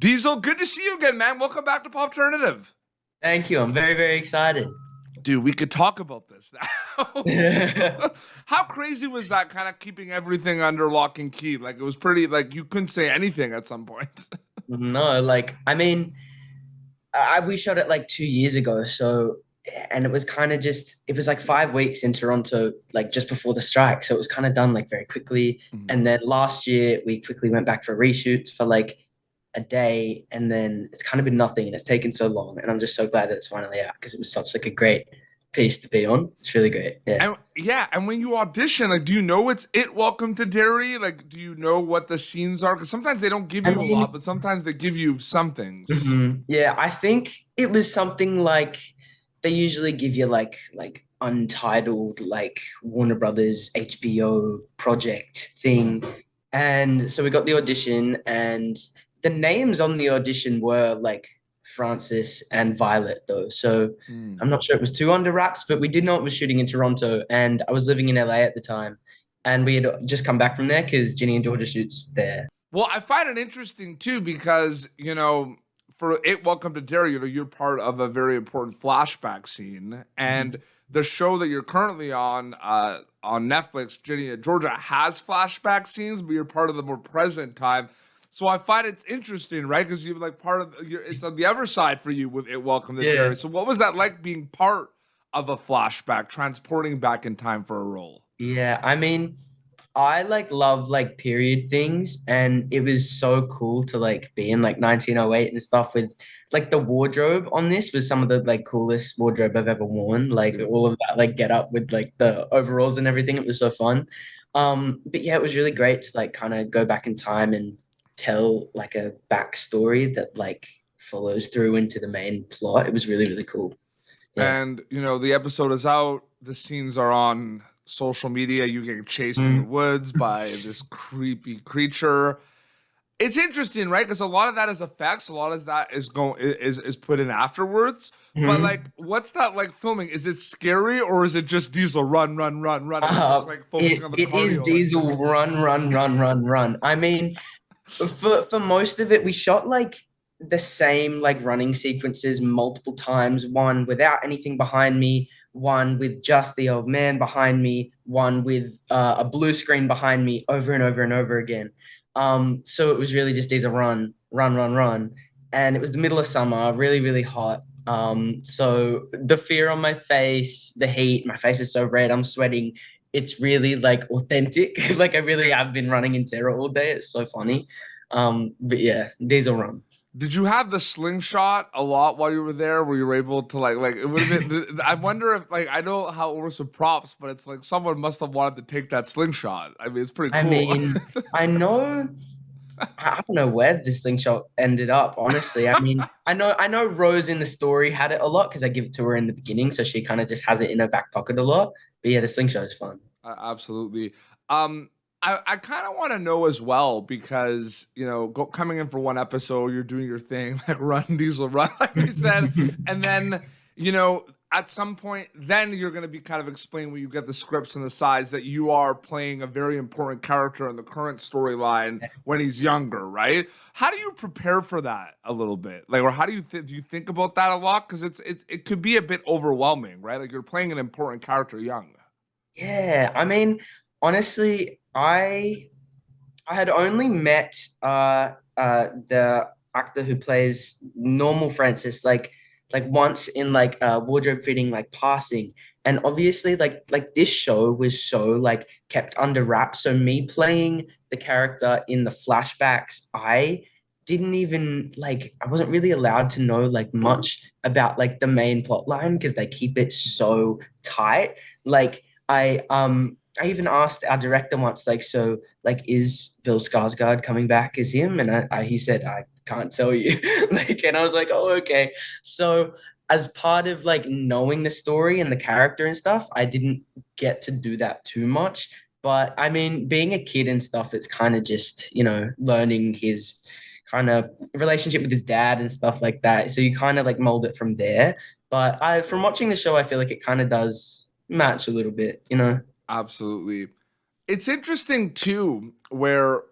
Diesel, good to see you again, man. Welcome back to Pop Alternative. Thank you. I'm very, very excited. Dude, we could talk about this No, now. How crazy was that, kind of keeping everything under lock and key? Like, it was pretty, like, you couldn't say anything at some point. we shot it like 2 years ago. So, and it was kind of just, it was like 5 weeks in Toronto, like just before the strike. So it was kind of done like very quickly. And then last year we quickly went back for reshoots for like a day. And then it's kind of been nothing and it's taken so long. And I'm just so glad that it's finally out because it was such like a great piece to be on. It's really great. Yeah. And when you audition, like, do you know it's Welcome to Derry? Like, do you know what the scenes are? Because sometimes they don't give you a lot, but sometimes they give you some things. Yeah, I think it was something like they usually give you like untitled like Warner Brothers HBO project thing. And so we got the audition and the names on the audition were like Francis and Violet though. So I'm not sure it was too under wraps, but we did know it was shooting in Toronto and I was living in LA at the time. And we had just come back from there because Ginny and Georgia shoots there. Well, I find it interesting too because, for Welcome to Derry, you're part of a very important flashback scene, and the show that you're currently on Netflix, Ginny and Georgia, has flashback scenes, but you're part of the more present time. So I find it's interesting, right? Because you're like it's on the other side for you with Welcome to Derry. So what was that like being part of a flashback, transporting back in time for a role? Yeah, I like love like period things and it was so cool to like be in like 1908 and stuff with like the wardrobe on this was some of the like coolest wardrobe I've ever worn. Like all of that like get up with like the overalls and everything. It was so fun. But yeah, it was really great to like kind of go back in time and tell like a backstory that like follows through into the main plot. It was really, really cool. Yeah. And the episode is out, the scenes are on social media, you get chased in the woods by this creepy creature. It's interesting, right? Because a lot of that is effects, a lot of that is put in afterwards. But like, what's that like filming? Is it scary or is it just Diesel run, run, run, run? Just like focusing on the cardio? It is Diesel run, run, run, run, run. I mean, for most of it, we shot like the same like running sequences multiple times, one without anything behind me, one with just the old man behind me, one with a blue screen behind me over and over and over again. So it was really just these a run, run, run, run. And it was the middle of summer, really, really hot. So the fear on my face, the heat, my face is so red, I'm sweating. It's really like authentic. Like I really have been running in terror all day. It's so funny. But yeah, Diesel run. Did you have the slingshot a lot while you were there? Were you able to like it would have been? I wonder if like I know how it works with props, but it's like someone must have wanted to take that slingshot. I mean, it's pretty cool. I know. I don't know where the slingshot ended up. Honestly, I know Rose in the story had it a lot because I give it to her in the beginning, so she kind of just has it in her back pocket a lot. But yeah, the slingshot is fun. Absolutely. I kind of want to know as well because coming in for one episode, you're doing your thing like run Diesel run like you said, and then at some point then you're going to be kind of explaining when you get the scripts and the sides that you are playing a very important character in the current storyline when he's younger, right? How do you prepare for that a little bit, like, or how do you think about that a lot? Because it could be a bit overwhelming, right? Like you're playing an important character young. Yeah, honestly, I had only met the actor who plays normal Francis like once in like wardrobe fitting like passing, and obviously like this show was so like kept under wraps. So me playing the character in the flashbacks, I didn't even like I wasn't really allowed to know like much about like the main plot line because they keep it so tight. Like I even asked our director once, like, so, like, is Bill Skarsgård coming back as him? And he said, I can't tell you. Like, and I was like, oh, okay. So, as part of like knowing the story and the character and stuff, I didn't get to do that too much. But I mean, being a kid and stuff, it's kind of just, learning his kind of relationship with his dad and stuff like that. So you kind of like mold it from there. But from watching the show, I feel like it kind of does match a little bit. Absolutely. It's interesting too, where,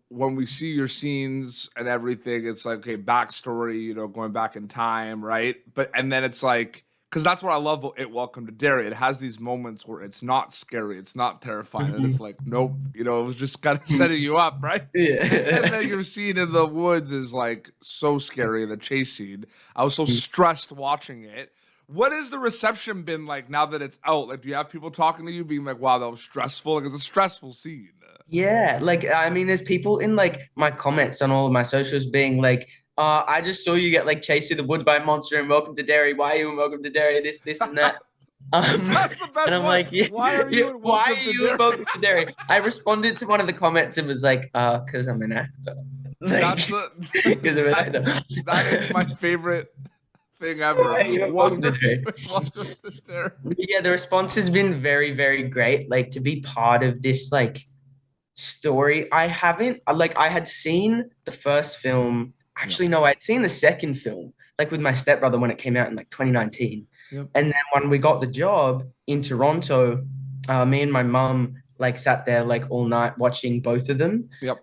when we see your scenes and everything, it's like, okay, backstory, going back in time, right? And then it's like, because that's what I love about It Welcome to Derry. It has these moments where it's not scary, it's not terrifying, and it's like, nope, it was just kind of setting you up, right? And Yeah. then your scene in the woods is like so scary, the chase scene. I was so stressed watching it. What has the reception been like now that it's out? Like, do you have people talking to you being like, wow, that was stressful? Like, it's a stressful scene. Yeah, like I mean, there's people in like my comments on all of my socials being like, I just saw you get like chased through the woods by a monster and welcome to Derry. Why are you in welcome to Derry? This, and that. That's the And best I'm one. like, yeah, Why are yeah, you in why Welcome are to you in Derry? welcome to Derry? I responded to one of the comments and was like, because I'm an actor. Like, That's because I'm an actor. that is my favorite thing ever. Why are you in Why welcome to are you Derry? in Welcome to Derry? Yeah, the response has been very, very great. Like to be part of this like story. I haven't like I had seen the first film. Yep. Actually, no, I'd seen the second film, like with my stepbrother when it came out in like 2019. Yep. And then when we got the job in Toronto, me and my mum like sat there like all night watching both of them. Yep.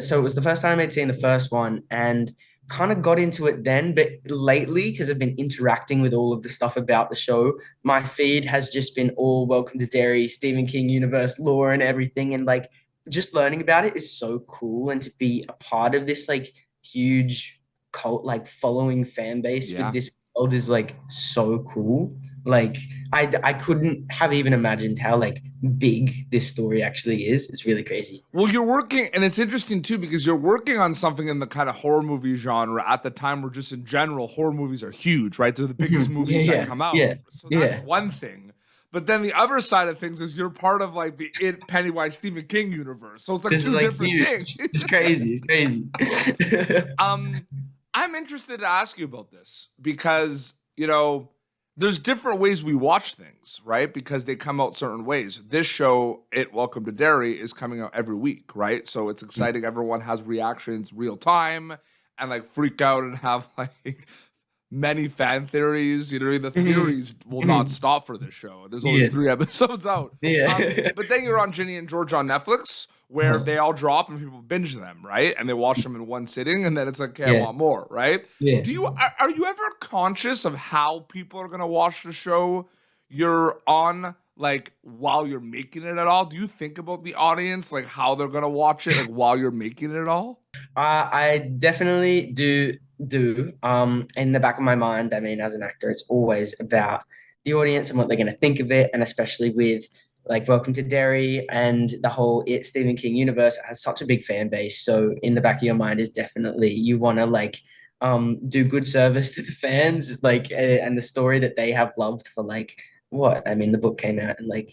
So it was the first time I'd seen the first one and kind of got into it then. But lately, because I've been interacting with all of the stuff about the show, my feed has just been all Welcome to Derry, Stephen King universe lore and everything. And like just learning about it is so cool. And to be a part of this like huge cult, like following fan base with Yeah. this world is like so cool. Like I couldn't have even imagined how like big this story actually is. It's really crazy. Well, you're working, and it's interesting too because you're working on something in the kind of horror movie genre at the time where just in general horror movies are huge, right? They're the biggest movies that come out. Yeah. So that's Yeah. one thing. But then the other side of things is you're part of like the Pennywise Stephen King universe. So it's like This is two like different huge. things. It's crazy. It's crazy. I'm interested to ask you about this because, there's different ways we watch things, right? Because they come out certain ways. This show, It Welcome to Derry, is coming out every week, right? So it's exciting. Everyone has reactions real time and like freak out and have like many fan theories. The theories will not stop for this show. There's only 3 episodes out. Yeah. But then you're on Ginny and George on Netflix, where they all drop and people binge them, right? And they watch them in one sitting, and then it's like, okay, I want more, right? Yeah. Are you ever conscious of how people are gonna watch the show you're on, like while you're making it at all? Do you think about the audience, like how they're gonna watch it, like while you're making it at all? I definitely do. In the back of my mind, I mean, as an actor, it's always about the audience and what they're going to think of it, and especially with like Welcome to Derry and the whole Stephen King universe, it has such a big fan base. So in the back of your mind is definitely you want to like do good service to the fans, like and the story that they have loved for like what? I mean, the book came out in like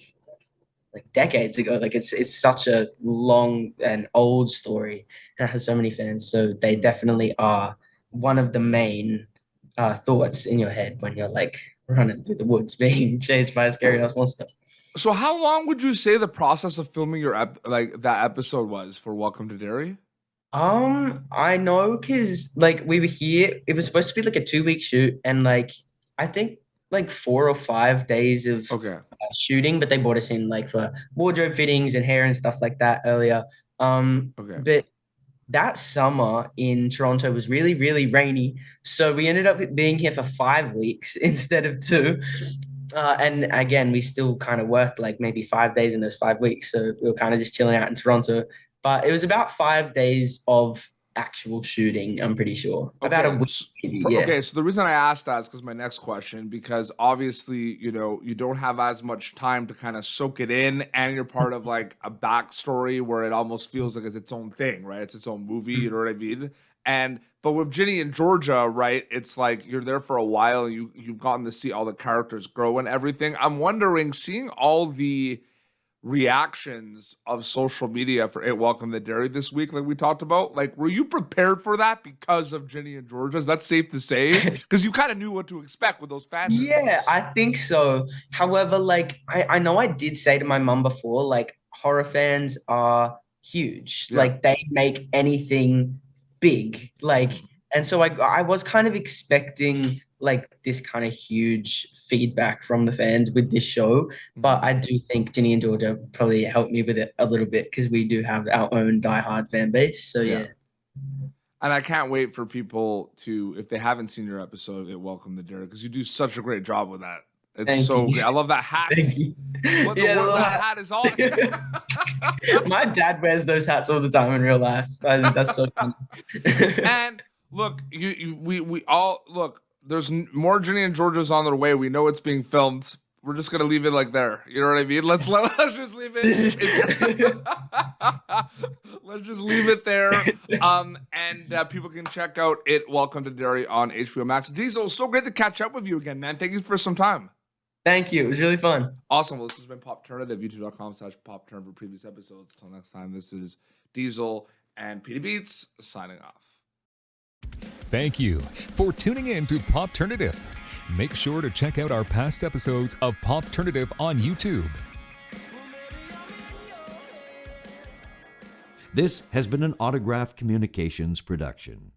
decades ago. Like it's such a long and old story and it has so many fans. So they definitely are one of the main thoughts in your head when you're like running through the woods being chased by a scary house monster. So how long would you say the process of filming your that episode was for Welcome to Derry? I know because like we were here, it was supposed to be like a 2 week shoot, and like I think like 4 or 5 days of Okay. shooting, but they brought us in like for wardrobe fittings and hair and stuff like that earlier. Okay. But that summer in Toronto was really, really rainy. So we ended up being here for 5 weeks instead of 2. And again, we still kind of worked like maybe 5 days in those 5 weeks. So we were kind of just chilling out in Toronto. But it was about 5 days of actual shooting, I'm pretty sure. About a week. Yeah. Okay, so the reason I asked that is because my next question, because obviously, you don't have as much time to kind of soak it in, and you're part of like a backstory where it almost feels like it's its own thing, right? It's its own movie, you know what I mean? But with Ginny and Georgia, right, it's like you're there for a while and you've gotten to see all the characters grow and everything. I'm wondering, seeing all the reactions of social media for It Welcome to Derry this week, like we talked about, like were you prepared for that because of Ginny and Georgia? Is that safe to say? Because you kind of knew what to expect with those fans. Yeah, I think so. However, like I know I did say to my mum before, like horror fans are huge. Yeah. Like they make anything big. Like, and so I was kind of expecting like this kind of huge feedback from the fans with this show, but I do think Ginny and Georgia probably helped me with it a little bit because we do have our own diehard fan base. So yeah. And I can't wait for people to, if they haven't seen your episode of Welcome to Derry, because you do such a great job with that. It's so good. I love that hat. Thank you. What that hat is on. My dad wears those hats all the time in real life. I think that's so fun. And look, we all look. There's more Ginny and Georgia's on their way. We know it's being filmed. We're just gonna leave it like there. You know what I mean? Let's just leave it. Let's just leave it there. And people can check out it. Welcome to Derry on HBO Max. Diesel, so great to catch up with you again, man. Thank you for some time. Thank you. It was really fun. Awesome. Well, this has been Popternative, youtube.com/Popturn for previous episodes. Until next time, this is Diesel and Petey Beats signing off. Thank you for tuning in to Popternative. Make sure to check out our past episodes of Popternative on YouTube. This has been an Autograph Communications production.